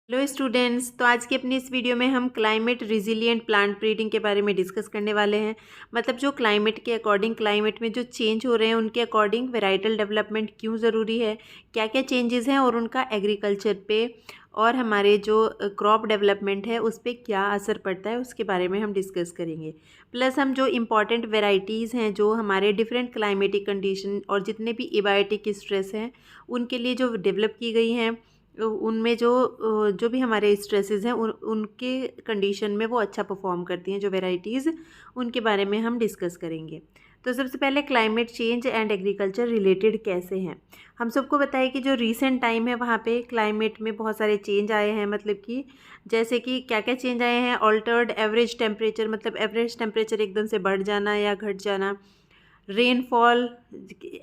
Hello students. तो आज की अपनी इस वीडियो में हम क्लाइमेट रिजिलिएंट प्लांट ब्रीडिंग के बारे में डिस्कस करने वाले हैं। मतलब जो क्लाइमेट के अकॉर्डिंग, क्लाइमेट में जो चेंज हो रहे हैं उनके अकॉर्डिंग वेराइटल डेवलपमेंट क्यों ज़रूरी है, क्या क्या चेंजेस हैं और उनका एग्रीकल्चर पे और हमारे जो क्रॉप डेवलपमेंट है उस पर क्या असर पड़ता है उसके बारे में हम डिस्कस करेंगे। प्लस हम जो इम्पॉर्टेंट वेराइटीज़ हैं जो हमारे डिफरेंट क्लाइमेटिक कंडीशन और जितने भी एबायोटिक स्ट्रेस हैं उनके लिए जो डेवलप की गई हैं, उनमें जो भी हमारे स्ट्रेसेस हैं उनके कंडीशन में वो अच्छा परफॉर्म करती हैं जो वेराइटीज़, उनके बारे में हम डिस्कस करेंगे। तो सबसे पहले climate change and agriculture related कैसे हैं। हम सबको बताइए कि जो रीसेंट टाइम है वहाँ पे क्लाइमेट में बहुत सारे चेंज आए हैं। मतलब कि जैसे कि क्या क्या चेंज आए हैं। ऑल्टर्ड एवरेज टेम्परेचर, मतलब एवरेज टेम्परेचर एकदम से बढ़ जाना या घट जाना। रेनफॉल,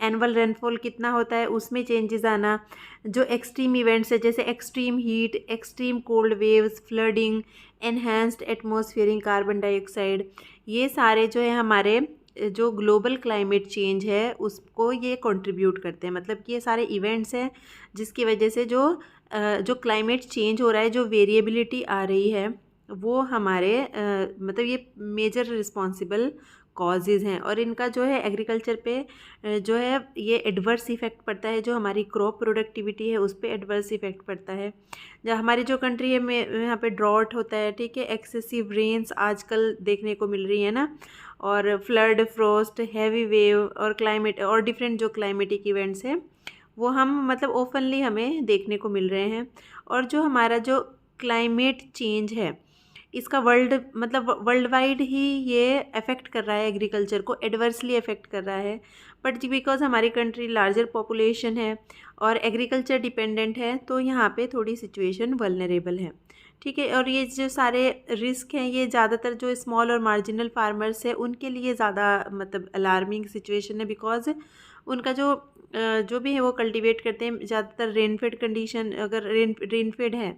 एनुअल रेनफॉल कितना होता है उसमें चेंजेस आना। जो एक्सट्रीम इवेंट्स है जैसे extreme heat, extreme cold waves, flooding, enhanced atmospheric carbon dioxide, ये सारे जो है हमारे जो ग्लोबल क्लाइमेट चेंज है उसको ये कंट्रीब्यूट करते हैं। मतलब कि ये सारे इवेंट्स हैं जिसकी वजह से जो क्लाइमेट चेंज हो रहा है, जो वेरिएबिलिटी आ रही है, वो हमारे मतलब ये मेजर रिस्पॉन्सिबल कॉजेज़ हैं। और इनका जो है एग्रीकल्चर पे जो है ये एडवर्स इफ़ेक्ट पड़ता है। जो हमारी क्रॉप प्रोडक्टिविटी है उस पे एडवर्स इफ़ेक्ट पड़ता है। जब हमारी जो कंट्री है में यहाँ पे ड्रॉट होता है, ठीक है, एक्सेसिव रेन्स आजकल देखने को मिल रही है ना, और फ्लड, फ्रोस्ट, हैवी वेव और क्लाइमेट और डिफरेंट जो क्लाइमेटिक इवेंट्स हैं वो हम मतलब ओपनली हमें देखने को मिल रहे हैं। और जो हमारा जो क्लाइमेट चेंज है इसका वर्ल्ड वाइड ही ये अफेक्ट कर रहा है, एग्रीकल्चर को एडवर्सली अफेक्ट कर रहा है। बट बिकॉज हमारी कंट्री लार्जर पॉपुलेशन है और एग्रीकल्चर डिपेंडेंट है तो यहाँ पे थोड़ी सिचुएशन वल्नरेबल है, ठीक है। और ये जो सारे रिस्क हैं ये ज़्यादातर जो स्मॉल और मार्जिनल फार्मर्स है उनके लिए ज़्यादा मतलब अलार्मिंग सिचुएशन है। बिकॉज उनका जो भी है वो कल्टीवेट करते हैं ज़्यादातर रेनफेड कंडीशन, अगर रेनफेड है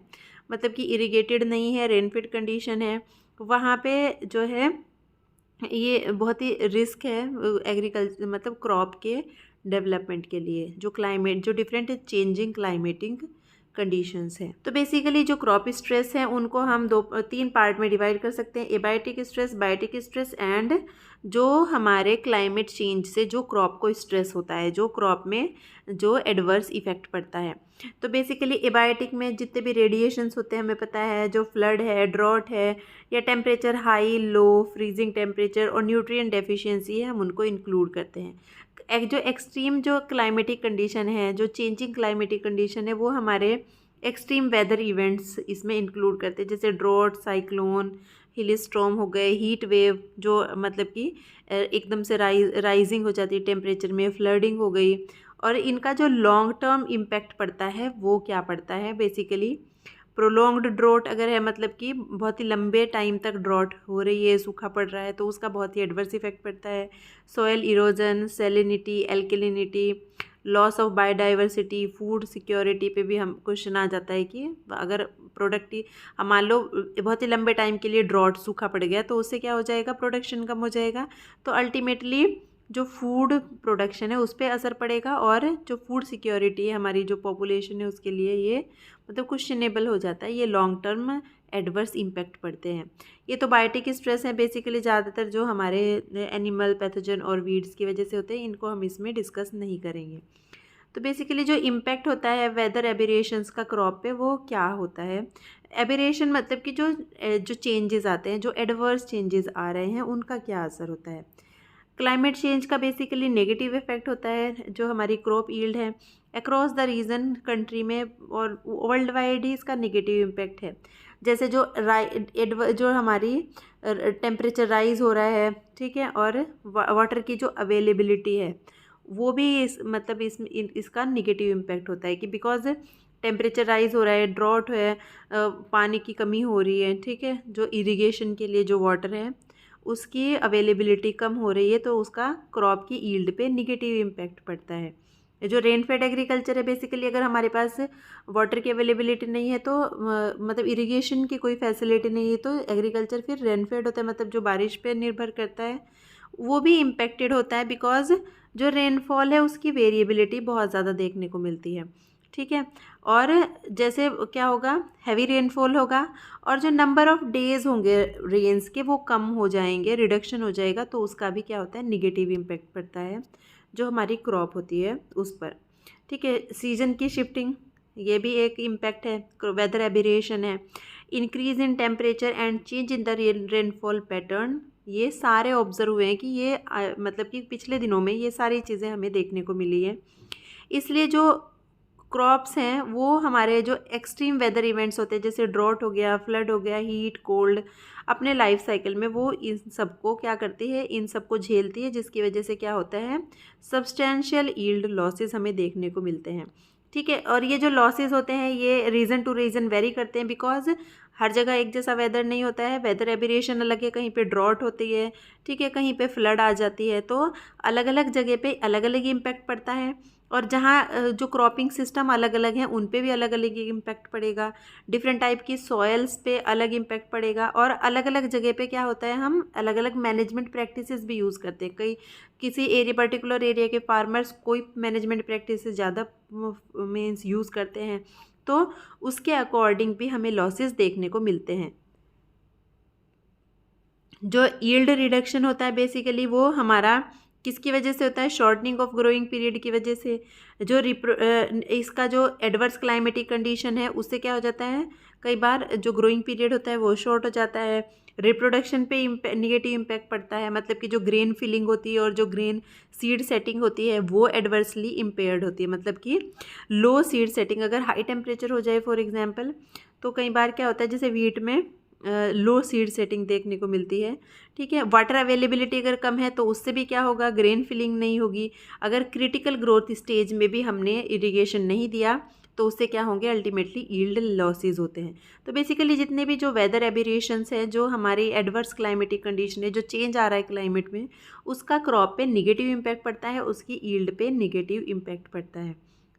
मतलब कि इरिगेटेड नहीं है, रेनफेड कंडीशन है, वहाँ पे जो है ये बहुत ही रिस्क है एग्रीकल्चर मतलब क्रॉप के डेवलपमेंट के लिए। जो क्लाइमेट, जो डिफरेंट चेंजिंग क्लाइमेटिक कंडीशंस हैं। तो बेसिकली जो क्रॉप स्ट्रेस हैं उनको हम तीन पार्ट में डिवाइड कर सकते हैं। Abiotic stress, biotic stress and जो हमारे क्लाइमेट चेंज से जो क्रॉप को स्ट्रेस होता है, जो क्रॉप में जो एडवर्स इफेक्ट पड़ता है। तो बेसिकली एबायोटिक में जितने भी रेडिएशंस होते हैं हमें पता है, जो फ्लड है, ड्रॉट है या temperature high low, freezing temperature और न्यूट्रिएंट डेफिशिएंसी है, हम उनको इंक्लूड करते हैं। जो एक्सट्रीम जो क्लाइमेटिक कंडीशन है, जो चेंजिंग क्लाइमेटिक कंडीशन है, वो हमारे एक्सट्रीम वेदर इवेंट्स इसमें इंक्लूड करते हैं, जैसे ड्रॉट, साइक्लोन, हिल स्टॉर्म हो गए, हीट वेव जो मतलब कि एकदम से राइजिंग हो जाती है टेम्परेचर में, फ्लडिंग हो गई। और इनका जो लॉन्ग टर्म इम्पैक्ट पड़ता है वो क्या पड़ता है, बेसिकली प्रोलॉन्ग्ड ड्रॉट अगर है, मतलब कि बहुत ही लंबे टाइम तक ड्रॉट हो रही है, सूखा पड़ रहा है, तो उसका बहुत ही एडवर्स इफेक्ट पड़ता है। Soil erosion, salinity, एल्केलिनिटी, loss of biodiversity, food security पे भी हम क्वेश्चन आ जाता है कि अगर प्रोडक्ट मान लो बहुत ही लंबे टाइम के लिए ड्रॉट, सूखा पड़ गया, तो उससे क्या हो जाएगा, प्रोडक्शन कम हो जाएगा। तो अल्टीमेटली जो फूड प्रोडक्शन है उस पर असर पड़ेगा और जो फूड सिक्योरिटी है, हमारी जो पॉपुलेशन है उसके लिए ये मतलब क्वेश्चनेबल हो जाता है। ये लॉन्ग टर्म एडवर्स इम्पैक्ट पड़ते हैं। ये तो बायोटिक स्ट्रेस है, बेसिकली ज़्यादातर जो हमारे एनिमल पैथोजन और वीड्स की वजह से होते हैं, इनको हम इसमें डिस्कस नहीं करेंगे। तो बेसिकली जो इम्पैक्ट होता है वेदर एबेरेशंस का क्रॉप पे, वो क्या होता है। एबेरेशन मतलब कि जो चेंजेस आते हैं, जो एडवर्स चेंजेस आ रहे हैं, उनका क्या असर होता है। क्लाइमेट चेंज का बेसिकली नेगेटिव इफेक्ट होता है जो हमारी क्रॉप यील्ड है अक्रॉस द रीजन कंट्री में, और वर्ल्ड वाइड ही इसका नेगेटिव इम्पैक्ट है। जैसे जो हमारी टेम्परेचर राइज हो रहा है, ठीक है, और वाटर की जो अवेलेबिलिटी है वो भी इसका निगेटिव इम्पैक्ट होता है कि बिकॉज टेम्परेचर राइज हो रहा है, ड्रॉट है, पानी की कमी हो रही है, ठीक है, जो इरिगेशन के लिए जो वाटर है उसकी अवेलेबिलिटी कम हो रही है, तो उसका क्रॉप की यील्ड पे निगेटिव इम्पैक्ट पड़ता है। जो रेनफेड एग्रीकल्चर है, बेसिकली अगर हमारे पास वाटर की अवेलेबिलिटी नहीं है तो मतलब इरिगेशन की कोई फैसिलिटी नहीं है, तो एग्रीकल्चर फिर रेनफेड होता है, मतलब जो बारिश पे निर्भर करता है, वो भी इम्पेक्टेड होता है। बिकॉज जो रेनफॉल है उसकी वेरिएबिलिटी बहुत ज़्यादा देखने को मिलती है। ठीक है। और जैसे क्या होगा, हैवी रेनफॉल होगा और जो नंबर ऑफ़ डेज़ होंगे रेंस के वो कम हो जाएंगे, रिडक्शन हो जाएगा, तो उसका भी क्या होता है, निगेटिव इम्पैक्ट पड़ता है जो हमारी क्रॉप होती है उस पर। ठीक है। सीजन की शिफ्टिंग, ये भी एक इम्पैक्ट है, वेदर एबेरिएशन है। Increase in temperature and change in the rainfall pattern, ये सारे ऑब्जर्व हुए हैं कि ये मतलब कि पिछले दिनों में ये सारी चीज़ें हमें देखने को मिली है। इसलिए जो क्रॉप्स हैं वो हमारे जो एक्सट्रीम वेदर इवेंट्स होते हैं, जैसे ड्रॉट हो गया, फ्लड हो गया, हीट, कोल्ड, अपने लाइफ साइकिल में वो इन सबको क्या करती है, इन सबको झेलती है, जिसकी वजह से क्या होता है, सब्सटेंशियल यील्ड लॉसेस हमें देखने को मिलते हैं। ठीक है। और ये जो लॉसेस होते हैं ये रीज़न टू रीज़न वेरी करते हैं, बिकॉज हर जगह एक जैसा वेदर नहीं होता है, वेदर एबेरिएशन अलग है, कहीं पे ड्रॉट होती है, ठीक है, कहीं पे फ्लड आ जाती है, तो अलग अलग जगह पे अलग अलग इम्पैक्ट पड़ता है। और जहाँ जो क्रॉपिंग सिस्टम अलग अलग हैं उन पे भी अलग अलग इम्पैक्ट पड़ेगा, डिफरेंट टाइप की सॉयल्स पे अलग इम्पैक्ट पड़ेगा, और अलग अलग जगह पे क्या होता है, हम अलग अलग मैनेजमेंट प्रैक्टिसेस भी यूज़ करते हैं। कई किसी एरिया, पर्टिकुलर एरिया के फार्मर्स कोई मैनेजमेंट प्रैक्टिसेस ज़्यादा मीन्स यूज़ करते हैं, तो उसके अकॉर्डिंग भी हमें लॉसेस देखने को मिलते हैं। जो यील्ड रिडक्शन होता है बेसिकली वो हमारा किसकी वजह से होता है, शॉर्टनिंग ऑफ ग्रोइंग पीरियड की वजह से। जो इसका जो एडवर्स क्लाइमेटिक कंडीशन है उससे क्या हो जाता है, कई बार जो ग्रोइंग पीरियड होता है वो शॉर्ट हो जाता है। रिप्रोडक्शन पे निगेटिव इम्पैक्ट पड़ता है, मतलब कि जो ग्रेन फिलिंग होती है और जो ग्रेन सीड सेटिंग होती है वो एडवर्सली इम्पेयर्ड होती है, मतलब कि लो सीड सेटिंग, अगर हाई टेम्परेचर हो जाए फॉर एग्जांपल, तो कई बार क्या होता है, जैसे वीट में लो सीड सेटिंग देखने को मिलती है। ठीक है। वाटर अवेलेबिलिटी अगर कम है तो उससे भी क्या होगा, ग्रेन फिलिंग नहीं होगी। अगर क्रिटिकल ग्रोथ स्टेज में भी हमने इरिगेशन नहीं दिया तो उससे क्या होंगे, अल्टीमेटली यील्ड लॉसेज होते हैं। तो बेसिकली जितने भी जो वेदर एबेरिएशंस हैं, जो हमारी एडवर्स क्लाइमेटिक कंडीशन है, जो चेंज आ रहा है क्लाइमेट में, उसका क्रॉप पे निगेटिव इम्पैक्ट पड़ता है, उसकी यील्ड पे निगेटिव इम्पैक्ट पड़ता है।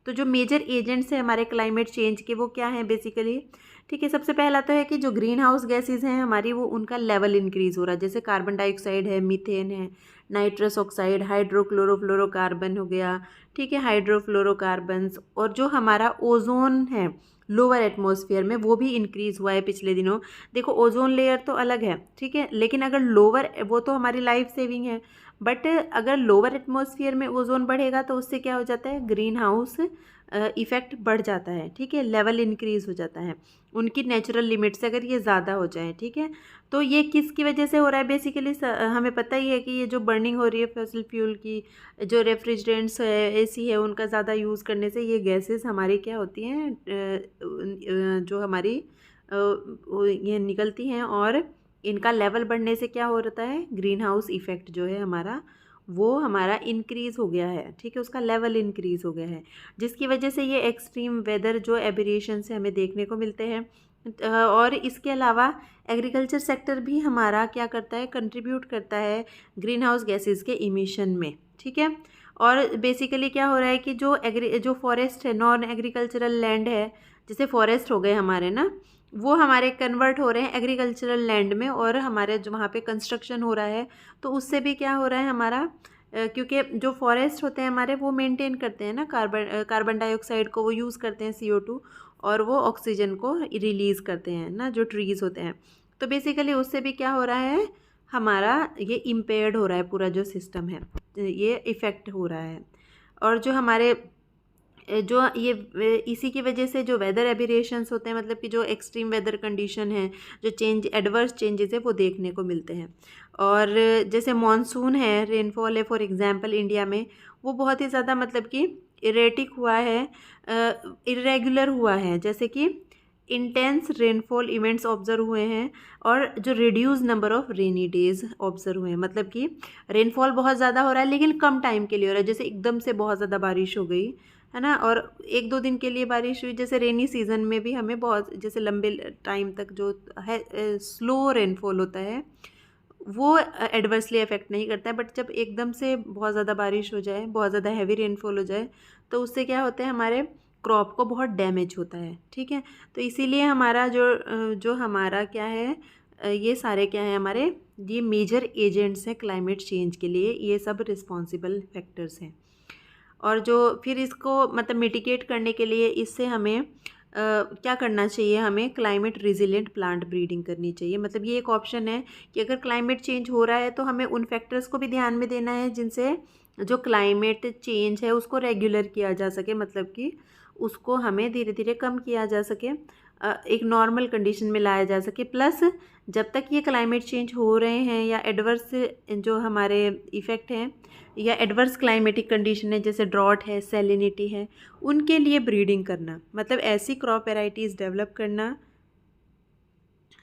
तो जो मेजर एजेंट्स हैं हमारे क्लाइमेट चेंज के वो क्या हैं बेसिकली, ठीक है। सबसे पहला तो है कि जो ग्रीन हाउस गैसेज हैं हमारी, वो उनका लेवल इंक्रीज़ हो रहा है, जैसे कार्बन डाइऑक्साइड है, मीथेन है, नाइट्रस ऑक्साइड, हाइड्रोक्लोरोफ्लोरोकार्बन हो गया, ठीक है, हाइड्रोफ्लोरोकार्बन्स। और जो हमारा ओजोन है लोअर एटमॉस्फेयर में, वो भी इंक्रीज़ हुआ है पिछले दिनों। देखो ओजोन लेयर तो अलग है, ठीक है, लेकिन अगर लोअर, वो तो हमारी लाइफ सेविंग है, बट अगर लोअर एटमॉस्फेयर में ओजोन बढ़ेगा तो उससे क्या हो जाता है, ग्रीन हाउस इफ़ेक्ट बढ़ जाता है, ठीक है, लेवल इंक्रीज़ हो जाता है उनकी नेचुरल लिमिट से अगर ये ज़्यादा हो जाए, ठीक है। तो ये किसकी वजह से हो रहा है बेसिकली, हमें पता ही है कि ये जो बर्निंग हो रही है फॉसिल फ्यूल की, जो रेफ्रिजरेंट्स है, एसी है, उनका ज़्यादा यूज़ करने से ये गैसेस हमारी क्या होती हैं, जो हमारी ये निकलती हैं, और इनका लेवल बढ़ने से क्या हो रहा है, ग्रीन हाउस इफ़ेक्ट जो है हमारा, वो हमारा इंक्रीज़ हो गया है, ठीक है, उसका लेवल इंक्रीज़ हो गया है, जिसकी वजह से ये एक्सट्रीम वेदर जो एबेरिएशन से हमें देखने को मिलते हैं। और इसके अलावा एग्रीकल्चर सेक्टर भी हमारा क्या करता है, कंट्रीब्यूट करता है ग्रीन हाउस गैसेस के इमिशन में, ठीक है। और बेसिकली क्या हो रहा है कि जो फॉरेस्ट है, नॉन एग्रीकल्चरल लैंड है, जैसे फॉरेस्ट हो गए हमारे ना, वो हमारे कन्वर्ट हो रहे हैं एग्रीकल्चरल लैंड में, और हमारे जो वहाँ पे कंस्ट्रक्शन हो रहा है, तो उससे भी क्या हो रहा है हमारा, क्योंकि जो फॉरेस्ट होते हैं हमारे, वो मेंटेन करते हैं ना कार्बन डाइऑक्साइड को, वो यूज़ करते हैं CO2, और वो ऑक्सीजन को रिलीज़ करते हैं ना, जो ट्रीज़ होते हैं। तो बेसिकली उससे भी क्या हो रहा है, हमारा ये इम्पेयर्ड हो रहा है, पूरा जो सिस्टम है ये इफ़ेक्ट हो रहा है। और जो हमारे जो ये इसी की वजह से जो वेदर एबेरिएशंस होते हैं, मतलब कि जो एक्सट्रीम वेदर कंडीशन है, जो चेंज, एडवर्स चेंजेस है, वो देखने को मिलते हैं। और जैसे मॉनसून है, रेनफॉल है फॉर एग्जांपल इंडिया में, वो बहुत ही ज़्यादा मतलब कि इरेटिक हुआ है, इरेगुलर हुआ है, जैसे कि इंटेंस रेनफॉल इवेंट्स ऑब्जर्व हुए हैं, और जो reduce number of rainy days observe हुए हैं, मतलब कि रेनफॉल बहुत ज़्यादा हो रहा है लेकिन कम टाइम के लिए हो रहा है, जैसे एकदम से बहुत ज़्यादा बारिश हो गई है ना, और 1-2 दिन के लिए बारिश हुई, जैसे रेनी सीज़न में भी हमें बहुत, जैसे लंबे टाइम तक जो है स्लो रेनफॉल होता है वो एडवर्सली अफेक्ट नहीं करता है, बट जब एकदम से बहुत ज़्यादा बारिश हो जाए, बहुत ज़्यादा हैवी रेनफॉल हो जाए, तो उससे क्या होता है, हमारे क्रॉप को बहुत डैमेज होता है, ठीक है। तो इसीलिए हमारा जो हमारा क्या है, ये सारे क्या है हमारे, ये मेजर एजेंट्स हैं क्लाइमेट चेंज के लिए, ये सब रिस्पॉन्सिबल फैक्टर्स हैं। और जो फिर इसको मतलब मिटिगेट करने के लिए इससे हमें क्या करना चाहिए, हमें क्लाइमेट रिजिलिएंट प्लांट ब्रीडिंग करनी चाहिए। मतलब ये एक ऑप्शन है कि अगर क्लाइमेट चेंज हो रहा है तो हमें उन फैक्टर्स को भी ध्यान में देना है जिनसे जो क्लाइमेट चेंज है उसको रेगुलर किया जा सके, मतलब कि उसको हमें धीरे धीरे कम किया जा सके, एक नॉर्मल कंडीशन में लाया जा सके। प्लस जब तक ये क्लाइमेट चेंज हो रहे हैं या एडवर्स जो हमारे इफ़ेक्ट हैं या एडवर्स क्लाइमेटिक कंडीशन है जैसे ड्रॉट है, सैलिनिटी है, उनके लिए ब्रीडिंग करना, मतलब ऐसी क्रॉप वेराइटीज़ डेवलप करना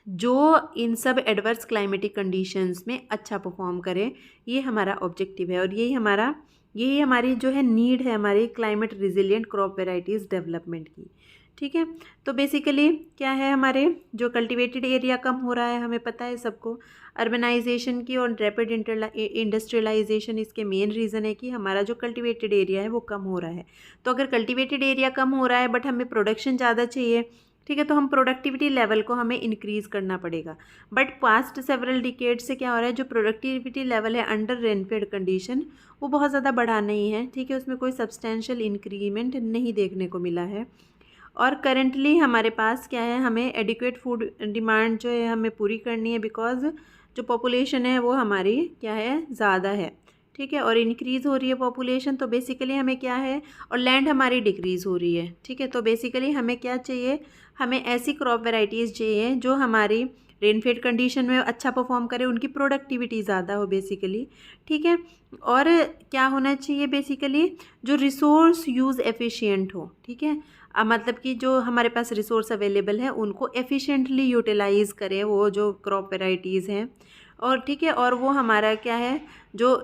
जो इन सब एडवर्स क्लाइमेटिक कंडीशंस में अच्छा परफॉर्म करे। ये हमारा ऑब्जेक्टिव है और यही हमारी जो है नीड है हमारी climate resilient crop varieties development की। ठीक है, तो बेसिकली क्या है, हमारे जो कल्टिवेटेड एरिया कम हो रहा है, हमें पता है सबको, अर्बनाइजेशन की और रैपिड इंडस्ट्रियलाइजेशन इसके मेन रीज़न है कि हमारा जो कल्टिवेटेड एरिया है वो कम हो रहा है। तो अगर कल्टिवेटेड एरिया कम हो रहा है बट हमें प्रोडक्शन ज़्यादा चाहिए, ठीक है, तो हम प्रोडक्टिविटी लेवल को हमें इंक्रीज़ करना पड़ेगा। बट पास्ट सेवरल डिकेड से क्या हो रहा है, जो प्रोडक्टिविटी लेवल है अंडर रेनफेड कंडीशन वो बहुत ज़्यादा बढ़ा नहीं है। ठीक है, उसमें कोई सब्सटेंशियल इंक्रीमेंट नहीं देखने को मिला है। और करेंटली हमारे पास क्या है, हमें एडिक्वेट फूड डिमांड जो है हमें पूरी करनी है, बिकॉज जो पॉपुलेशन है वो हमारी क्या है, ज़्यादा है। ठीक है, और इंक्रीज़ हो रही है पॉपुलेशन, तो बेसिकली हमें क्या है, और लैंड हमारी डिक्रीज़ हो रही है। ठीक है, तो बेसिकली हमें क्या चाहिए, हमें ऐसी क्रॉप वेराइटीज़ चाहिए जो हमारी रेनफेड कंडीशन में अच्छा परफॉर्म करे, उनकी प्रोडक्टिविटी ज़्यादा हो बेसिकली। ठीक है, और क्या होना चाहिए बेसिकली, जो रिसोर्स यूज़ एफिशिएंट हो। ठीक है, मतलब कि जो हमारे पास रिसोर्स अवेलेबल है उनको एफिशिएंटली यूटिलाइज़ करें वो जो क्रॉप वेराइटीज़ हैं। और ठीक है, और वो हमारा क्या है, जो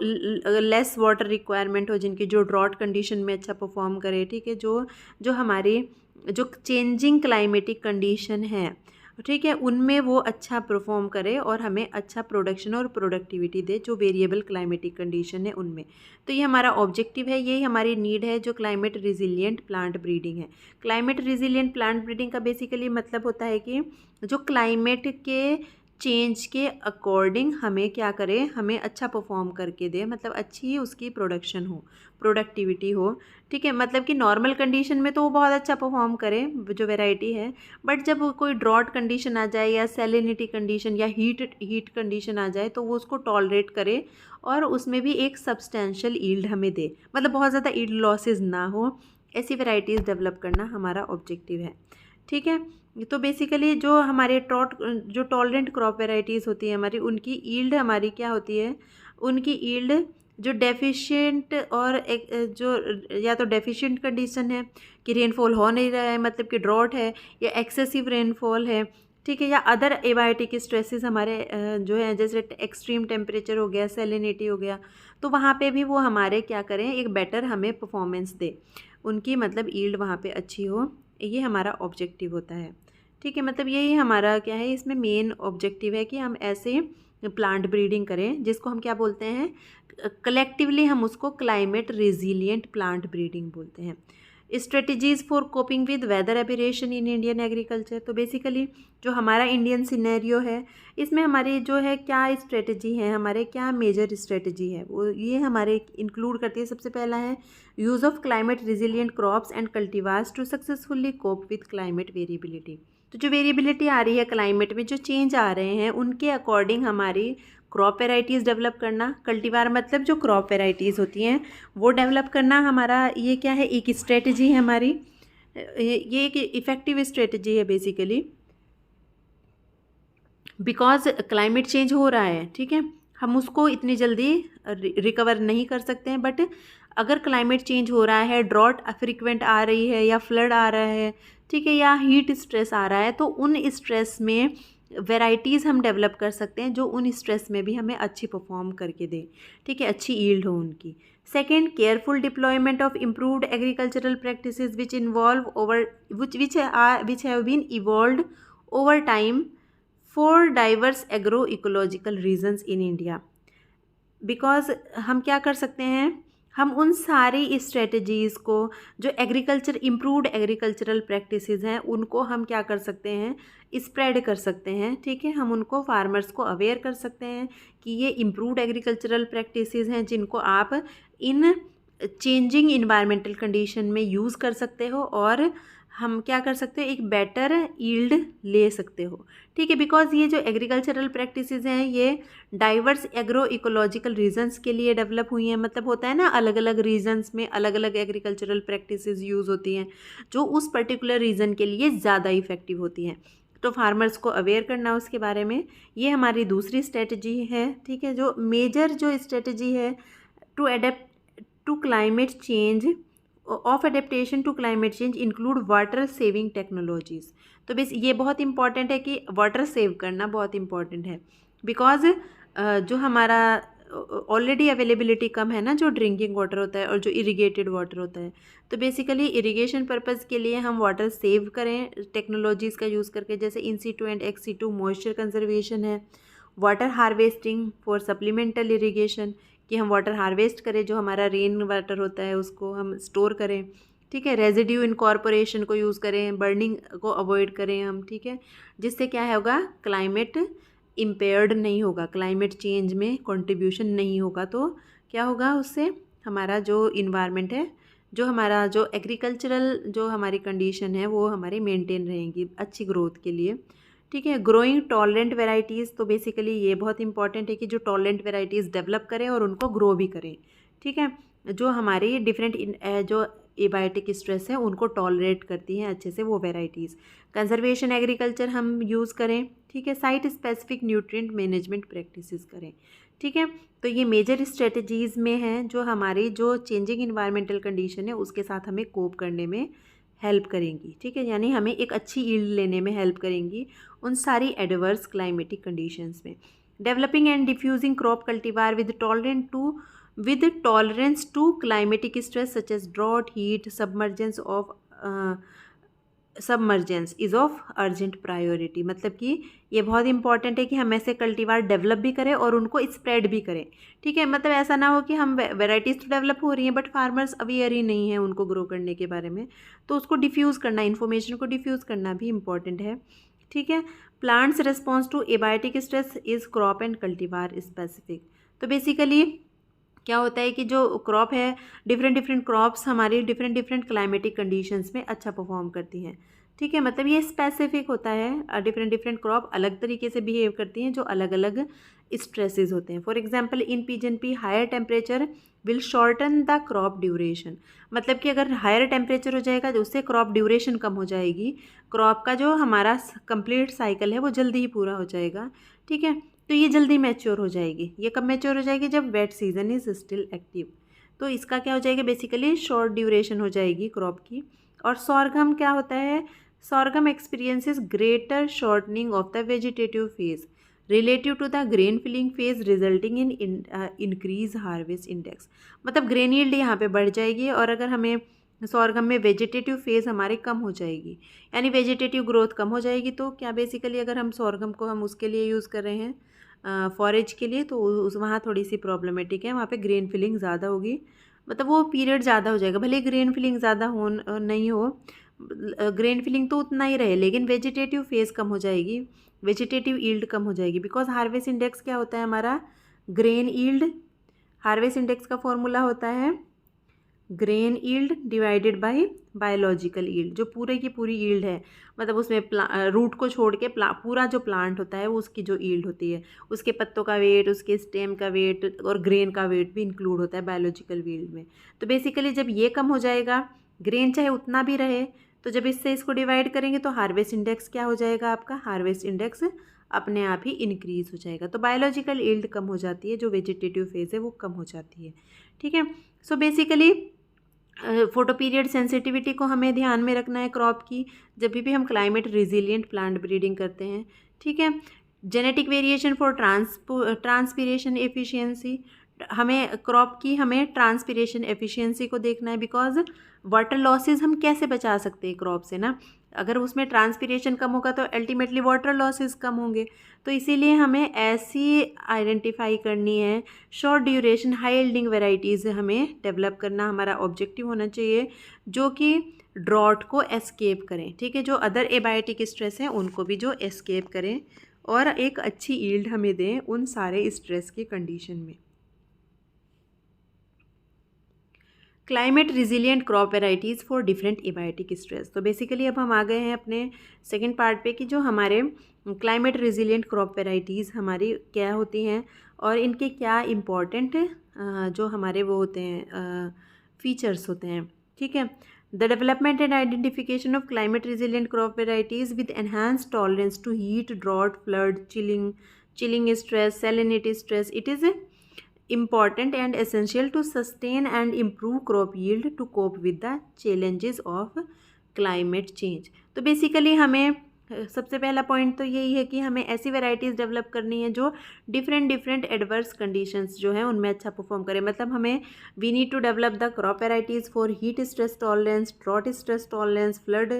लेस वाटर रिक्वायरमेंट हो, जिनकी जो ड्रॉट कंडीशन में अच्छा परफॉर्म करे। ठीक है, जो जो हमारी जो चेंजिंग क्लाइमेटिक कंडीशन है, ठीक है, उनमें वो अच्छा परफॉर्म करे और हमें अच्छा प्रोडक्शन और प्रोडक्टिविटी दे, जो वेरिएबल क्लाइमेटिक कंडीशन है उनमें। तो ये हमारा ऑब्जेक्टिव है, यही हमारी नीड है जो क्लाइमेट रिजिलिएंट प्लांट ब्रीडिंग है। क्लाइमेट रिजिलिएंट प्लांट ब्रीडिंग का बेसिकली मतलब होता है कि जो क्लाइमेट के चेंज के अकॉर्डिंग हमें क्या करे, हमें अच्छा परफॉर्म करके दे, मतलब अच्छी उसकी प्रोडक्शन हो, प्रोडक्टिविटी हो। ठीक है, मतलब कि नॉर्मल कंडीशन में तो वो बहुत अच्छा परफॉर्म करे जो वैरायटी है, बट जब कोई ड्रॉट कंडीशन आ जाए या सैलिनिटी कंडीशन या हीट कंडीशन आ जाए तो वो उसको टॉलरेट करे और उसमें भी एक सब्सटेंशियल ईल्ड हमें दे, मतलब बहुत ज़्यादा ईल्ड लॉसेज ना हो, ऐसी वैरायटीज़ डेवलप करना हमारा ऑब्जेक्टिव है। ठीक है, तो बेसिकली जो हमारे जो टॉलरेंट क्रॉप वेराइटीज़ होती है हमारी, उनकी ईल्ड हमारी क्या होती है, उनकी ईल्ड जो डेफिशिएंट और एक जो या तो डेफिशिएंट कंडीशन है कि रेनफॉल हो नहीं रहा है, मतलब कि ड्रॉट है, या एक्सेसिव रेनफॉल है। ठीक है, या अदर एबायोटिक स्ट्रेसेस हमारे जो है, जैसे एक्सट्रीम टेम्परेचर हो गया, सैलिनिटी हो गया, तो वहाँ पे भी वो हमारे क्या करें, एक बेटर हमें परफॉर्मेंस दे, उनकी मतलब ईल्ड वहाँ पे अच्छी हो। ये हमारा ऑब्जेक्टिव होता है। ठीक है, मतलब यही हमारा क्या है, इसमें मेन ऑब्जेक्टिव है कि हम ऐसे प्लांट ब्रीडिंग करें जिसको हम क्या बोलते हैं, कलेक्टिवली हम उसको क्लाइमेट रेजिलिएंट प्लांट ब्रीडिंग बोलते हैं। Strategies for coping with weather aberration in Indian agriculture, तो बेसिकली जो हमारा इंडियन सिनेरियो है इसमें हमारी जो है क्या स्ट्रेटजी है, हमारे क्या मेजर स्ट्रेटजी है, वो ये हमारे इंक्लूड करती है। सबसे पहला है use of climate resilient crops and cultivars to successfully cope with climate variability. तो जो वेरिएबिलिटी आ रही है क्लाइमेट में, जो चेंज आ रहे हैं, उनके अकॉर्डिंग हमारी क्रॉप वेराइटीज़ डेवलप करना। कल्टीवार मतलब जो क्रॉप वेराइटीज़ होती हैं वो डेवलप करना हमारा ये क्या है, एक स्ट्रेटजी है हमारी, ये एक इफ़ेक्टिव स्ट्रेटजी है बेसिकली, बिकॉज क्लाइमेट चेंज हो रहा है। ठीक है, हम उसको इतनी जल्दी रिकवर नहीं कर सकते हैं, बट अगर क्लाइमेट चेंज हो रहा है, ड्रॉट फ्रिक्वेंट आ रही है या फ्लड आ रहा है, ठीक है, या हीट स्ट्रेस आ रहा है, तो उन स्ट्रेस में वेराइटीज़ हम डेवलप कर सकते हैं जो उन स्ट्रेस में भी हमें अच्छी परफॉर्म करके दे। ठीक है, अच्छी ईल्ड हो उनकी। Second, careful deployment of improved agricultural practices which involve over which have been evolved over time for diverse agro ecological regions in India. Because हम क्या कर सकते हैं, हम उन सारी स्ट्रेटजीज़ को जो इम्प्रूव्ड एग्रीकल्चरल प्रैक्टिसेस हैं उनको हम क्या कर सकते हैं, स्प्रेड कर सकते हैं। ठीक है, हम उनको फार्मर्स को अवेयर कर सकते हैं कि ये इम्प्रूव्ड एग्रीकल्चरल प्रैक्टिसेस हैं जिनको आप इन चेंजिंग इन्वायरमेंटल कंडीशन में यूज़ कर सकते हो और हम क्या कर सकते हो, एक बेटर यील्ड ले सकते हो। ठीक है, बिकॉज ये जो एग्रीकल्चरल प्रैक्टिसेस हैं ये डाइवर्स एग्रो इकोलॉजिकल रीजन्स के लिए डेवलप हुई हैं। मतलब होता है ना, अलग अलग रीजन्स में अलग अलग एग्रीकल्चरल प्रैक्टिसेस यूज़ होती हैं जो उस पर्टिकुलर रीजन के लिए ज़्यादा इफ़ेक्टिव होती हैं। तो फार्मर्स को अवेयर करना उसके बारे में, ये हमारी दूसरी स्ट्रेटजी है। ठीक है, जो मेजर जो स्ट्रेटजी है to adapt to climate change of adaptation to climate change include water saving technologies. तो बस ये बहुत इंपॉर्टेंट है कि वाटर सेव करना बहुत इंपॉर्टेंट है, बिकॉज जो हमारा ऑलरेडी अवेलेबिलिटी कम है ना, जो ड्रिंकिंग वाटर होता है और जो इरिगेटेड वाटर होता है, तो बेसिकली इरिगेशन पर्पज़ के लिए हम वाटर सेव करें टेक्नोलॉजीज़ का यूज़ करके, जैसे in situ and ex situ moisture conservation है, water harvesting for supplemental irrigation, कि हम वाटर हार्वेस्ट करें, जो हमारा रेन वाटर होता है उसको हम स्टोर करें। ठीक है, रेजिड्यू इनकॉर्पोरेशन को यूज़ करें, बर्निंग को अवॉइड करें हम। ठीक है, जिससे क्या होगा, क्लाइमेट इम्पेयर्ड नहीं होगा, क्लाइमेट चेंज में कंट्रीब्यूशन नहीं होगा। तो क्या होगा, उससे हमारा जो इन्वायरमेंट है, जो हमारा जो एग्रीकल्चरल जो हमारी कंडीशन है वो हमारी मेंटेन रहेंगी अच्छी ग्रोथ के लिए। ठीक है, ग्रोइंग टॉलरेंट वेराइटीज़, तो बेसिकली ये बहुत इंपॉर्टेंट है कि जो टॉलरेंट वेराइटीज़ डेवलप करें और उनको ग्रो भी करें। ठीक है, जो हमारी डिफरेंट जो एबायोटिक स्ट्रेस है उनको टॉलरेट करती हैं अच्छे से वो वेराइटीज़। कंजर्वेशन एग्रीकल्चर हम यूज़ करें। ठीक है, site specific nutrient management practices करें। ठीक है, तो ये मेजर स्ट्रेटजीज़ में हैं जो हमारी जो चेंजिंग इन्वायरमेंटल कंडीशन है उसके साथ हमें कोप करने में हेल्प करेंगी। ठीक है, यानी हमें एक अच्छी यील्ड लेने में हेल्प करेंगी उन सारी एडवर्स क्लाइमेटिक कंडीशंस में। Developing and diffusing crop cultivar with tolerance to climatic stress such as drought, heat, submergence is of urgent priority. मतलब कि ये बहुत इंपॉर्टेंट है कि हम ऐसे कल्टीवार डेवलप भी करें और उनको स्प्रेड भी करें। ठीक है, मतलब ऐसा ना हो कि हम वेराइटीज़ तो डेवलप हो रही हैं बट फार्मर्स अवेयर ही नहीं है उनको ग्रो करने के बारे में, तो उसको डिफ्यूज़ करना, इन्फॉर्मेशन को डिफ्यूज़ करना भी इम्पॉर्टेंट है। ठीक है, plants response to abiotic stress is crop and cultivar specific. तो बेसिकली क्या होता है कि जो क्रॉप है, डिफरेंट डिफरेंट क्रॉप्स हमारी डिफरेंट डिफरेंट क्लाइमेटिक कंडीशंस में अच्छा परफॉर्म करती हैं। ठीक है, मतलब ये स्पेसिफिक होता है, डिफरेंट डिफरेंट क्रॉप अलग तरीके से बिहेव करती हैं जो अलग अलग स्ट्रेसेस होते हैं। For example in pigeon pea higher temperature will shorten the crop duration. मतलब कि अगर हायर टेम्परेचर हो जाएगा तो उससे क्रॉप ड्यूरेशन कम हो जाएगी, क्रॉप का जो हमारा कंप्लीट साइकिल है वो जल्दी ही पूरा हो जाएगा। ठीक है, तो ये जल्दी मैच्योर हो जाएगी। ये कब मैच्योर हो जाएगी, जब wet season is still active. तो इसका क्या हो जाएगा, बेसिकली शॉर्ट ड्यूरेशन हो जाएगी क्रॉप की। और सॉर्गम क्या होता है, sorghum experiences greater shortening of the vegetative phase relative to the grain filling phase resulting in increase harvest index. मतलब ग्रेन यील्ड यहाँ पे बढ़ जाएगी और अगर हमें सॉर्गम में वेजिटेटिव फेज़ हमारे कम हो जाएगी, यानी वेजिटेटिव ग्रोथ कम हो जाएगी। तो क्या बेसिकली अगर हम सॉर्गम को हम उसके लिए यूज़ कर रहे हैं फॉरेज के लिए, तो उस वहाँ थोड़ी सी प्रॉब्लमेटिक है, वहाँ पे ग्रेन फिलिंग ज़्यादा होगी, मतलब वो पीरियड ज़्यादा हो जाएगा। भले ग्रेन फिलिंग ज़्यादा हो नहीं हो, ग्रेन फिलिंग तो उतना ही रहे, लेकिन वेजिटेटिव फेज़ कम हो जाएगी, वेजिटेटिव यील्ड कम हो जाएगी। बिकॉज हार्वेस्ट इंडेक्स क्या होता है हमारा, ग्रेन यील्ड। हार्वेस्ट इंडेक्स का फॉर्मूला होता है grain yield divided by biological yield. जो पूरे की पूरी यील्ड है, मतलब उसमें रूट को छोड़ के पूरा जो प्लांट होता है वो उसकी जो यील्ड होती है, उसके पत्तों का वेट, उसके स्टेम का वेट और ग्रेन का वेट भी इंक्लूड होता है बायोलॉजिकल यील्ड में। तो बेसिकली जब ये कम हो जाएगा, ग्रेन चाहे उतना भी रहे, तो जब इससे इसको डिवाइड करेंगे तो हार्वेस्ट इंडेक्स क्या हो जाएगा आपका, हार्वेस्ट इंडेक्स अपने आप ही इंक्रीज़ हो जाएगा। तो बायोलॉजिकल यील्ड कम हो जाती है, जो वेजिटेटिव फेज़ है वो कम हो जाती है। ठीक है, so basically photo period sensitivity को हमें ध्यान में रखना है क्रॉप की, जब भी हम क्लाइमेट रिजिलियंट प्लांट ब्रीडिंग करते हैं। ठीक है, genetic variation for transpiration efficiency, हमें क्रॉप की हमें ट्रांसपीरेशन एफिशिएंसी को देखना है, बिकॉज वाटर लॉसेस हम कैसे बचा सकते हैं क्रॉप से ना, अगर उसमें ट्रांसपीरेशन कम होगा तो अल्टीमेटली वाटर लॉसेस कम होंगे। तो इसीलिए हमें ऐसी आइडेंटिफाई करनी है, short duration high yielding varieties हमें डेवलप करना हमारा ऑब्जेक्टिव होना चाहिए, जो कि ड्रॉट को एस्केप करें। ठीक है, जो अदर एबायोटिक स्ट्रेस हैं उनको भी जो एस्केप करें और एक अच्छी यील्ड हमें दें उन सारे स्ट्रेस की कंडीशन में। Climate resilient crop varieties for different abiotic stress. तो बेसिकली अब हम आ गए हैं अपने सेकंड पार्ट पे कि जो हमारे क्लाइमेट रिजिलियंट क्रॉप वेराइटीज़ हमारी क्या होती हैं और इनके क्या इम्पॉर्टेंट जो हमारे वो होते हैं फीचर्स होते हैं। ठीक है, the development and identification of climate resilient crop varieties with enhanced tolerance to heat, drought, flood, chilling stress, salinity stress. It is important and essential to sustain and improve crop yield to cope with the challenges of climate change. तो basically हमें सबसे पहला point तो यही है कि हमें ऐसी वेराइटीज़ डेवलप करनी है जो डिफरेंट एडवर्स कंडीशंस जो हैं उनमें अच्छा परफॉर्म करें। मतलब हमें we need to develop the crop varieties for heat stress tolerance, drought stress tolerance, flood,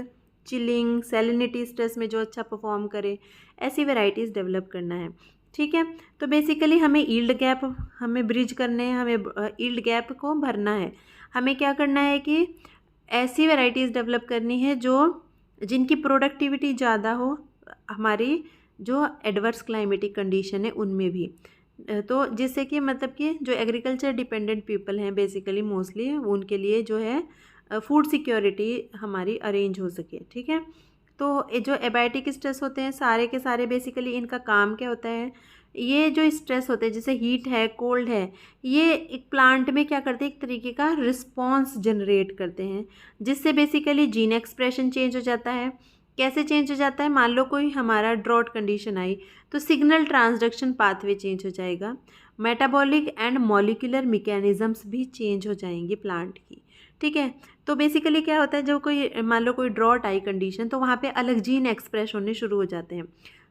chilling, salinity stress में जो अच्छा परफॉर्म करे, ऐसी वेराइटीज़ डेवलप करना है। ठीक है, तो बेसिकली हमें ईल्ड गैप हमें ब्रिज करने हैं, हमें ईल्ड गैप को भरना है। हमें क्या करना है कि ऐसी वेराइटीज़ डेवलप करनी है जो जिनकी प्रोडक्टिविटी ज़्यादा हो, हमारी जो एडवर्स क्लाइमेटिक कंडीशन है उनमें भी। तो जिससे कि मतलब कि जो एग्रीकल्चर डिपेंडेंट पीपल हैं बेसिकली मोस्टली, उनके लिए जो है फूड सिक्योरिटी हमारी अरेंज हो सके। ठीक है, तो ये जो एबायोटिक स्ट्रेस होते हैं सारे के सारे बेसिकली इनका काम क्या होता है, ये जो स्ट्रेस होते हैं जैसे हीट है, कोल्ड है, ये एक प्लांट में क्या करते हैं, एक तरीके का रिस्पॉन्स जनरेट करते हैं जिससे बेसिकली जीन एक्सप्रेशन चेंज हो जाता है। कैसे चेंज हो जाता है, मान लो कोई हमारा ड्रॉट कंडीशन आई तो सिग्नल ट्रांसडक्शन पाथवे चेंज हो जाएगा, मेटाबॉलिक एंड मॉलिक्यूलर मैकेनिज्म्स भी चेंज हो जाएंगी प्लांट की। ठीक है, तो बेसिकली क्या होता है, जो कोई मान लो कोई ड्रॉट आई कंडीशन तो वहाँ पे अलग जीन एक्सप्रेस होने शुरू हो जाते हैं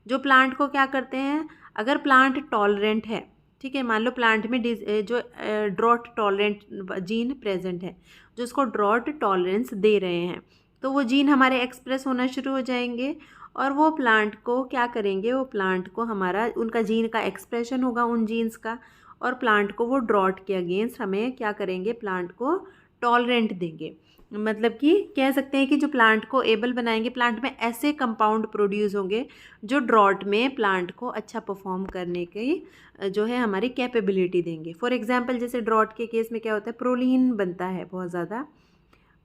जो प्लांट को क्या करते हैं, अगर प्लांट टॉलरेंट है, ठीक है, मान लो प्लांट में जो ड्रॉट टॉलरेंट जीन प्रेजेंट है जो उसको ड्रॉट टॉलरेंस दे रहे हैं, तो वो जीन हमारे एक्सप्रेस होना शुरू हो जाएंगे और वो प्लांट को क्या करेंगे, वो प्लांट को हमारा उनका जीन का एक्सप्रेशन होगा उन जीन्स का, और प्लांट को वो ड्रॉट के अगेंस्ट हमें क्या करेंगे, प्लांट को टॉलरेंट देंगे। मतलब कि कह सकते हैं कि जो प्लांट को एबल बनाएंगे, प्लांट में ऐसे कंपाउंड प्रोड्यूस होंगे जो ड्रॉट में प्लांट को अच्छा परफॉर्म करने की जो है हमारी कैपेबिलिटी देंगे। फॉर एग्जांपल जैसे ड्रॉट के केस में क्या होता है, प्रोलीन बनता है बहुत ज़्यादा।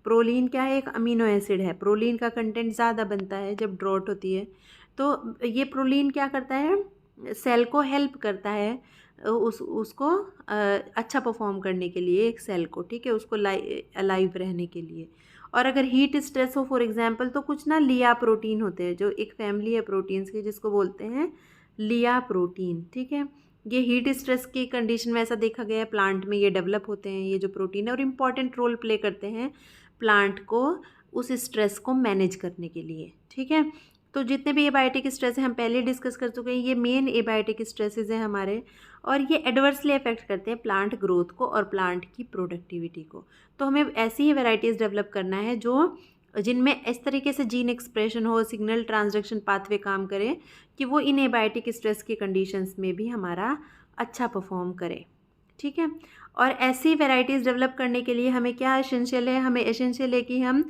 प्रोलीन क्या है, एक अमीनो एसिड है, प्रोलीन का कंटेंट ज़्यादा बनता है जब ड्रॉट होती है। तो ये प्रोलीन क्या करता है, सेल को हेल्प करता है उसको अच्छा परफॉर्म करने के लिए, एक सेल को, ठीक है, उसको अलाइव रहने के लिए। और अगर हीट स्ट्रेस हो फॉर एग्जांपल तो कुछ ना लिया प्रोटीन होते हैं, जो एक फैमिली है प्रोटीन्स की जिसको बोलते हैं लिया प्रोटीन। ठीक है, ये हीट स्ट्रेस की कंडीशन में ऐसा देखा गया है प्लांट में ये डेवलप होते हैं ये जो प्रोटीन है, और इम्पॉर्टेंट रोल प्ले करते हैं प्लांट को उस स्ट्रेस को मैनेज करने के लिए। ठीक है, तो जितने भी एबायोटिक स्ट्रेस हैं हम पहले डिस्कस कर चुके हैं, ये मेन एबायोटिक स्ट्रेसेस हैं हमारे, और ये एडवर्सली अफेक्ट करते हैं प्लांट ग्रोथ को और प्लांट की प्रोडक्टिविटी को। तो हमें ऐसी ही वेराइटीज़ डेवलप करना है जो जिनमें इस तरीके से जीन एक्सप्रेशन हो, सिग्नल ट्रांसडक्शन पाथवे काम करे कि वो इन एबायोटिक स्ट्रेस की कंडीशंस में भी हमारा अच्छा परफॉर्म करे। ठीक है, और ऐसी वेराइटीज़ डेवलप करने के लिए हमें क्या एसेंशियल है, हमें एसेंशियल है कि हम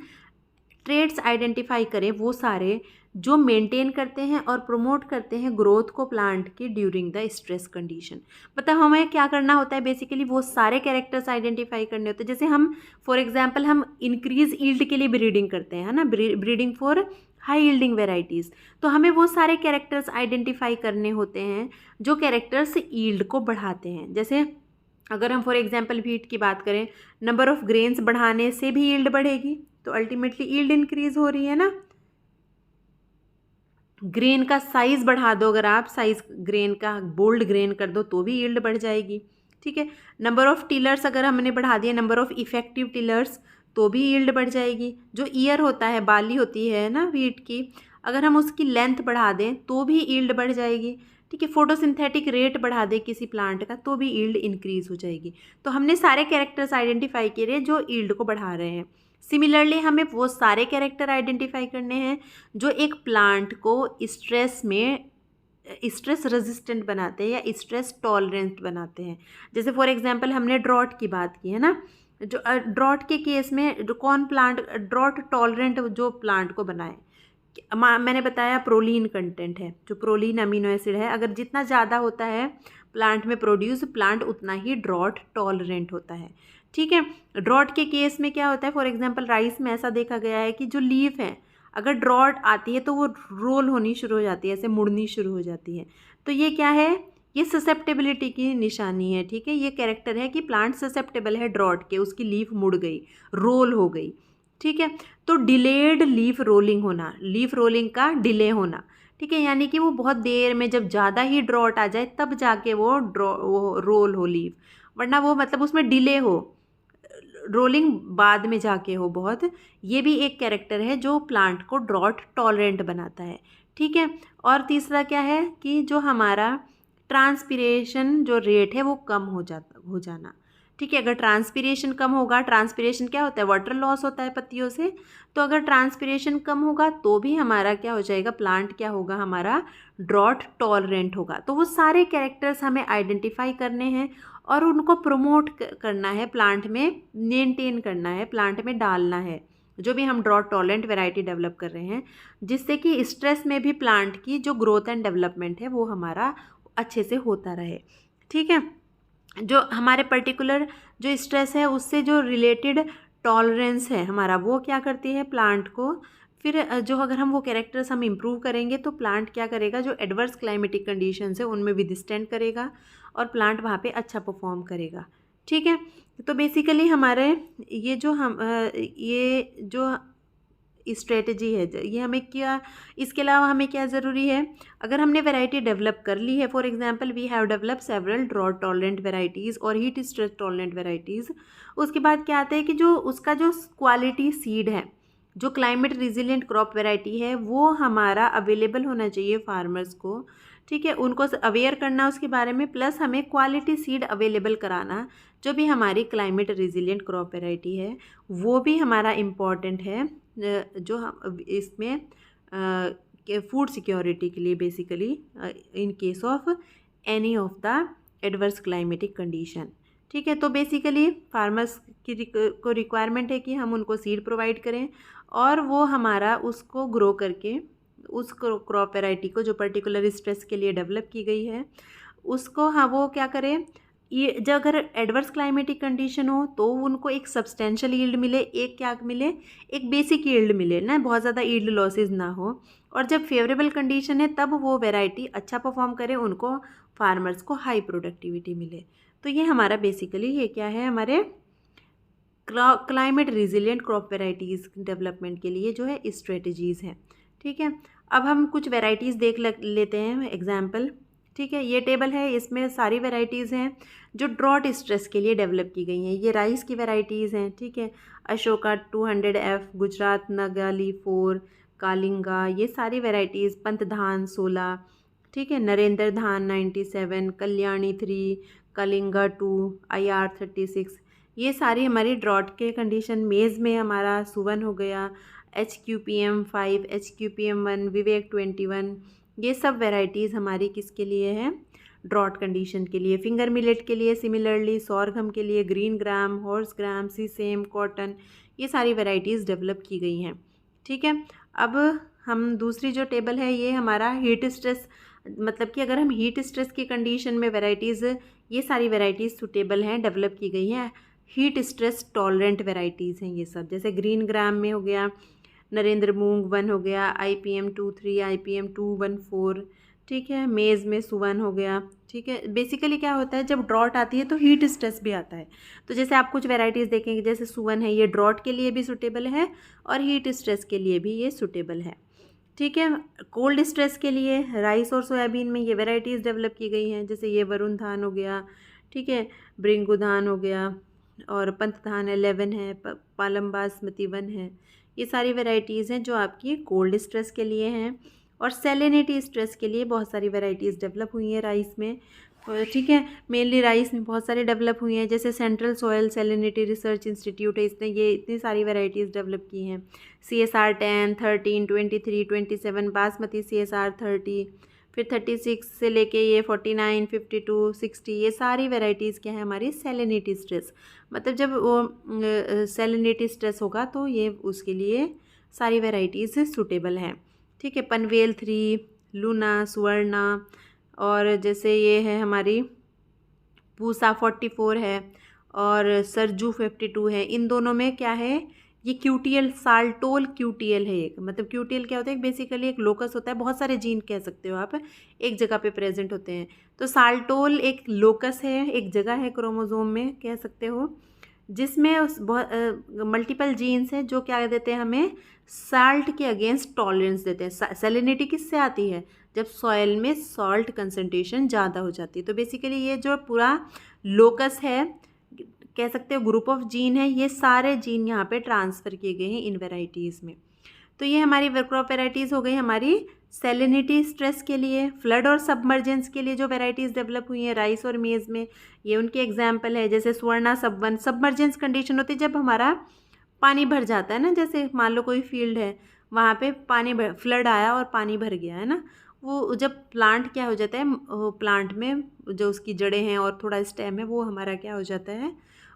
ट्रेड्स आइडेंटिफाई करें वो सारे जो मेंटेन करते हैं और प्रमोट करते हैं ग्रोथ को प्लांट की ड्यूरिंग द स्ट्रेस कंडीशन। मतलब हमें क्या करना होता है, बेसिकली वो सारे कैरेक्टर्स आइडेंटिफाई करने होते हैं। जैसे हम फॉर एग्जांपल हम इंक्रीज ईल्ड के लिए ब्रीडिंग करते हैं, है ना, breeding for high yielding varieties, तो हमें वो सारे कैरेक्टर्स आइडेंटिफाई करने होते हैं जो कैरेक्टर्स ईल्ड को बढ़ाते हैं। जैसे अगर हम फॉर एग्जांपल व्हीट की बात करें, नंबर ऑफ़ ग्रेन्स बढ़ाने से भी यील्ड बढ़ेगी, तो अल्टीमेटली यील्ड इंक्रीज हो रही है ना। ग्रेन का साइज़ बढ़ा दो, अगर आप साइज़ ग्रेन का बोल्ड ग्रेन कर दो तो भी यील्ड बढ़ जाएगी। ठीक है, नंबर ऑफ़ टिलर्स अगर हमने बढ़ा दिया, नंबर ऑफ़ इफ़ेक्टिव टिलर्स, तो भी यील्ड बढ़ जाएगी। जो ईयर होता है, बाली होती है ना व्हीट की, अगर हम उसकी लेंथ बढ़ा दें तो भी यील्ड बढ़ जाएगी। ठीक है, फोटोसिंथेटिक रेट बढ़ा दे किसी प्लांट का तो भी यील्ड इंक्रीज़ हो जाएगी। तो हमने सारे कैरेक्टर्स आइडेंटिफाई किए जो यील्ड को बढ़ा रहे हैं। सिमिलरली हमें वो सारे कैरेक्टर आइडेंटिफाई करने हैं जो एक प्लांट को स्ट्रेस में स्ट्रेस रेजिस्टेंट बनाते हैं या स्ट्रेस टॉलरेंट बनाते हैं। जैसे फॉर एग्जांपल हमने ड्रॉट की बात की है ना, जो ड्रॉट के केस में जो कौन प्लांट ड्रॉट टॉलरेंट जो प्लांट को बनाए, मैंने बताया प्रोलीन कंटेंट है, जो प्रोलीन अमीनो एसिड है, अगर जितना ज़्यादा होता है प्लांट में प्रोड्यूस, प्लांट उतना ही ड्रॉट टॉलरेंट होता है। ठीक है। ड्रॉट के केस में क्या होता है, फॉर एग्जांपल राइस में ऐसा देखा गया है कि जो लीफ है अगर ड्रॉट आती है तो वो रोल होनी शुरू हो जाती है, ऐसे मुड़नी शुरू हो जाती है। तो ये क्या है, ये ससेप्टेबिलिटी की निशानी है। ठीक है, ये कैरेक्टर है कि प्लांट ससेप्टेबल है ड्रॉट के, उसकी लीफ मुड़ गई, रोल हो गई। ठीक है, तो डिलेड लीफ रोलिंग होना, लीफ रोलिंग का डिले होना। ठीक है, यानी कि वो बहुत देर में, जब ज़्यादा ही ड्रॉट आ जाए तब जाके वो रोल हो लीफ, वरना वो मतलब उसमें डिले हो, रोलिंग बाद में जाके हो बहुत। ये भी एक कैरेक्टर है जो प्लांट को ड्रॉट टॉलरेंट बनाता है। ठीक है, और तीसरा क्या है कि जो हमारा ट्रांसपिरेशन जो रेट है वो कम हो जाना। ठीक है, अगर ट्रांसपिरेशन कम होगा, ट्रांसपिरेशन क्या होता है, वाटर लॉस होता है पत्तियों से, तो अगर ट्रांसपिरेशन कम होगा तो भी हमारा क्या हो जाएगा, प्लांट क्या होगा, हमारा ड्रॉट टॉलरेंट होगा। तो वो सारे कैरेक्टर्स हमें आइडेंटिफाई करने हैं और उनको प्रमोट करना है, प्लांट में मेंटेन करना है, प्लांट में डालना है, जो भी हम ड्रॉट टॉलरेंट वैरायटी डेवलप कर रहे हैं, जिससे कि स्ट्रेस में भी प्लांट की जो ग्रोथ एंड डेवलपमेंट है वो हमारा अच्छे से होता रहे। ठीक है, जो हमारे पर्टिकुलर जो स्ट्रेस है उससे जो रिलेटेड टॉलरेंस है हमारा, वो क्या करती है प्लांट को, फिर जो अगर हम वो कैरेक्टर्स हम इम्प्रूव करेंगे तो प्लांट क्या करेगा, जो एडवर्स क्लाइमेटिक कंडीशंस है उनमें विदस्टैंड करेगा और प्लांट वहाँ पे अच्छा परफॉर्म करेगा। ठीक है, तो बेसिकली हमारे ये जो स्ट्रेटजी है, ये हमें क्या, इसके अलावा हमें क्या ज़रूरी है, अगर हमने वैरायटी डेवलप कर ली है, for example we have develop several drought tolerant varieties और हीट स्ट्रेस टॉलरेंट वेराइटीज़, उसके बाद क्या आता है कि जो उसका जो क्वालिटी सीड है, जो क्लाइमेट रिजिलियंट क्रॉप वैरायटी है, वो हमारा अवेलेबल होना चाहिए फार्मर्स को। ठीक है, उनको अवेयर करना उसके बारे में, प्लस हमें क्वालिटी सीड अवेलेबल कराना, जो भी हमारी क्लाइमेट रिजिलियंट क्रॉप वैरायटी है वो भी हमारा इम्पॉर्टेंट है, जो हम इसमें फूड सिक्योरिटी के लिए, basically in case of any of the adverse climatic condition. ठीक है, तो बेसिकली फार्मर्स को रिक्वायरमेंट है कि हम उनको सीड प्रोवाइड करें और वो हमारा उसको ग्रो करके उस क्रॉप वैरायटी को जो पर्टिकुलर स्ट्रेस के लिए डेवलप की गई है उसको, हाँ वो क्या करें, ये जब अगर एडवर्स क्लाइमेटिक कंडीशन हो तो उनको एक सब्सटेंशियल यील्ड मिले, एक क्या मिले, एक बेसिक यील्ड मिले ना, बहुत ज़्यादा यील्ड लॉसेस ना हो, और जब फेवरेबल कंडीशन है तब वो वैरायटी अच्छा परफॉर्म करे, उनको फार्मर्स को हाई प्रोडक्टिविटी मिले। तो ये हमारा बेसिकली ये क्या है, हमारे climate resilient crop varieties development के लिए जो है स्ट्रेटजीज़ हैं। ठीक है, अब हम कुछ वेराइटीज़ देख लेते हैं एग्जाम्पल। ठीक है, ये टेबल है, इसमें सारी वेराइटीज़ हैं जो ड्रॉट स्ट्रेस के लिए डेवलप की गई हैं। ये राइस की वेराइटीज़ हैं। ठीक है, अशोका 200F, गुजरात नगाली 4, कालिंगा, ये सारी वेराइटीज़, पंत धान 16, ठीक है, नरेंद्र धान 97, कल्याणी 3, कलिंगा 2, IR 36, ये सारी हमारी ड्रॉट के कंडीशन। मेज़ में हमारा सुवन हो गया, HQPM 5, HQPM 1, विवेक 21, ये सब वेराइटीज़ हमारी किसके लिए है, ड्रॉट कंडीशन के लिए। फिंगर मिलेट के लिए सिमिलरली, सॉरगम के लिए ग्रीन ग्राम, हॉर्स ग्राम, सीसेम, कॉटन, ये सारी वेराइटीज़ डेवलप की गई हैं। ठीक है, अब हम दूसरी जो टेबल है ये हमारा हीट स्ट्रेस, मतलब कि अगर हम हीट स्ट्रेस की कंडीशन में वेराइटीज़, ये सारी वेराइटीज़ सूटेबल हैं, डेवलप की गई हैं, हीट स्ट्रेस टॉलरेंट वेराइटीज़ हैं ये सब। जैसे ग्रीन ग्राम में हो गया नरेंद्र मूंग 1 हो गया, IPM 23, IPM 214, ठीक है, मेज़ में सुवन हो गया। ठीक है, बेसिकली क्या होता है जब ड्रॉट आती है तो हीट स्ट्रेस भी आता है। तो जैसे आप कुछ वेराइटीज़ देखेंगे, जैसे सुवन है, ये ड्रॉट के लिए भी सूटेबल है और हीट स्ट्रेस के लिए भी ये सूटेबल है। ठीक है, कोल्ड स्ट्रेस के लिए राइस और सोयाबीन में ये वेराइटीज़ डेवलप की गई हैं। जैसे ये वरुण धान हो गया, ठीक है, ब्रिंगू धान हो गया, और पंत धान 11 है, पालम बासमती 1 है। ये सारी वेराइटीज़ हैं जो आपकी कोल्ड स्ट्रेस के लिए हैं। और सेलेनिटी स्ट्रेस के लिए बहुत सारी वेराइटीज़ डेवलप हुई हैं राइस में। ठीक है, मेनली राइस में बहुत सारी डेवलप हुई हैं। जैसे central soil salinity research institute है, इसने ये इतनी सारी वेराइटीज़ डेवलप की हैं। CSR 10, 13, 23, 27, बासमती CSR 30, फिर 36 से लेके ये 49, 52, 60, ये सारी वेराइटीज़ क्या है हमारी सेलेनिटी स्ट्रेस। मतलब जब वो सेलेनिटी स्ट्रेस होगा तो ये उसके लिए सारी वेराइटीज़ सूटेबल हैं। ठीक है, पनवेल 3, लूना, सुवर्णा, और जैसे ये है हमारी पूसा 44 है, और सरजू 52 है। इन दोनों में क्या है, ये क्यूटीएल, साल्टोल क्यूटीएल है एक। मतलब क्यूटीएल क्या होता है, बेसिकली एक लोकस होता है, बहुत सारे जीन कह सकते हो आप, एक जगह पे प्रेजेंट होते हैं। तो साल्टोल एक लोकस है, एक जगह है क्रोमोसोम में कह सकते हो, जिसमें उस बहुत मल्टीपल जीन्स हैं जो क्या देते हैं हमें, साल्ट के अगेंस्ट टॉलरेंस देते हैं। सैलिनिटी किससे आती है, जब सॉइल में सॉल्ट कंसंट्रेशन ज़्यादा हो जाती है। तो बेसिकली ये जो पूरा लोकस है, कह सकते हो ग्रुप ऑफ जीन है, ये सारे जीन यहाँ पे ट्रांसफ़र किए गए हैं इन वेराइटीज़ में। तो ये हमारी क्रॉप वेराइटीज़ हो गई हमारी सैलिनिटी स्ट्रेस के लिए। फ्लड और सबमर्जेंस के लिए जो वेराइटीज़ डेवलप हुई हैं राइस और मेज़ में, ये उनके एग्जाम्पल है। जैसे स्वर्णा सबवन, सबमर्जेंस कंडीशन होती है जब हमारा पानी भर जाता है ना, जैसे मान लो कोई फील्ड है, वहाँ पे पानी भर, फ्लड आया और पानी भर गया है ना, वो जब प्लांट क्या हो जाता है, प्लांट में जो उसकी जड़ें हैं और थोड़ा स्टेम है वो हमारा क्या हो जाता है,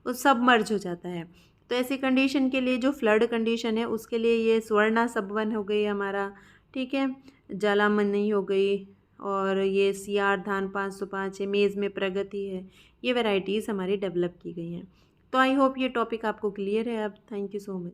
वो सबमर्ज हो जाता है। तो ऐसी कंडीशन के लिए, जो फ्लड कंडीशन है उसके लिए ये स्वर्णा सबवन हो गई हमारा, ठीक है, ज्वालामनी हो गई, और ये सियार धान 505 है, मेज़ में प्रगति है। ये वैरायटीज़ हमारी डेवलप की गई हैं। तो आई होप ये टॉपिक आपको क्लियर है अब। Thank you so much.